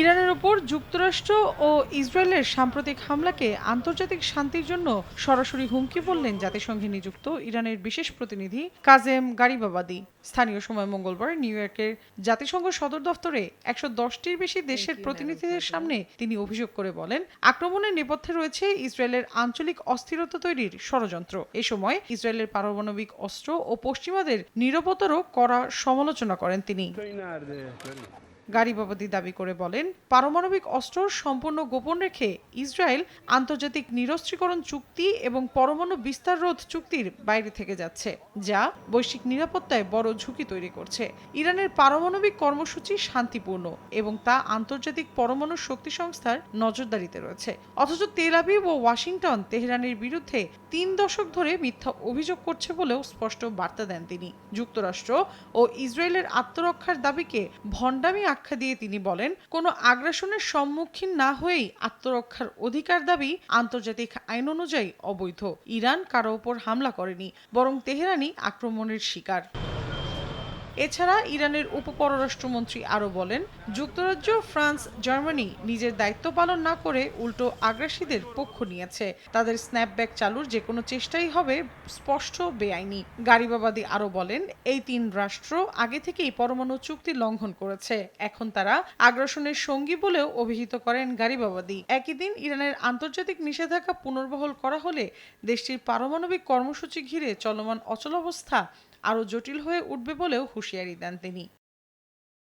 ইরানের ওপর যুক্তরাষ্ট্র ও ইসরায়েলের সাম্প্রতিক হামলাকে আন্তর্জাতিক শান্তির জন্য সরাসরি হুমকি বললেন জাতিসংঘে নিযুক্ত ইরানের বিশেষ প্রতিনিধি কাজেম গারিবাবাদি। স্থানীয় সময় মঙ্গলবার নিউ ইয়র্কের জাতিসংঘ সদর দফতরে ১১০টির বেশি দেশের প্রতিনিধিদের সামনে তিনি অভিযোগ করে বলেন, আক্রমণের নেপথ্যে রয়েছে ইসরায়েলের আঞ্চলিক অস্থিরতা তৈরির ষড়যন্ত্র। এ সময় ইসরায়েলের পারমাণবিক অস্ত্র ও পশ্চিমাদের নীরবতারও কড়া সমালোচনা করেন তিনি। গারিবাবাদি দাবি করে বলেন, পারমাণবিক অস্ত্র সম্পূর্ণ গোপন রেখে ইসরায়েল আন্তর্জাতিক নিরস্ত্রীকরণ চুক্তি এবং পরমাণু বিস্তার রোধ চুক্তির বাইরে থেকে যাচ্ছে, যা বৈশ্বিক নিরাপত্তায় বড় ঝুঁকি তৈরি করছে। ইরানের পারমাণবিক কর্মসূচি শান্তিপূর্ণ এবং তা আন্তর্জাতিক পরমাণু শক্তি সংস্থার নজরদারিতে রয়েছে। অথচ তেল আবিব ও ওয়াশিংটন তেহরানের বিরুদ্ধে ৩ দশক ধরে মিথ্যা অভিযোগ করছে বলেও স্পষ্ট বার্তা দেন তিনি। যুক্তরাষ্ট্র ও ইসরায়েলের আত্মরক্ষার দাবিকে ভণ্ডামি আখ্যা দিয়ে তিনি বলেন, কোনো আগ্রাসনের সম্মুখীন না হয়েই আত্মরক্ষার অধিকার দাবি আন্তর্জাতিক আইন অনুযায়ী অবৈধ। ইরান কারো ওপর হামলা করেনি, বরং তেহরানই আক্রমণের শিকার। এছাড়া ইরানের উপপররাষ্ট্রমন্ত্রী আরও বলেন, যুক্তরাজ্য, ফ্রান্স, জার্মানি নিজের দায়িত্ব পালন না করে উল্টো আগ্রাসীদের পক্ষ নিয়েছে। তাদের স্ন্যাপব্যাক চালুর যেকোনো চেষ্টাই হবে স্পষ্ট বেআইনি। গারিবাবাদি আরও বলেন, এই ৩ রাষ্ট্র আগে থেকেই পরমাণু চুক্তি লঙ্ঘন করেছে। এখন তারা আগ্রাসনের সঙ্গী বলেও অভিহিত করেন গারিবাবাদি। একই দিন ইরানের আন্তর্জাতিক নিষেধাজ্ঞা পুনর্বহাল করা হলে দেশটির পারমাণবিক কর্মসূচি ঘিরে চলমান অচলাবস্থা আরও জটিল হয়ে উঠবে বলেও হুঁশিয়ারি দেন তিনি।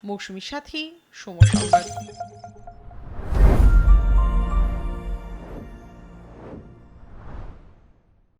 মৌসুমী সাথী, সময় সংবাদ।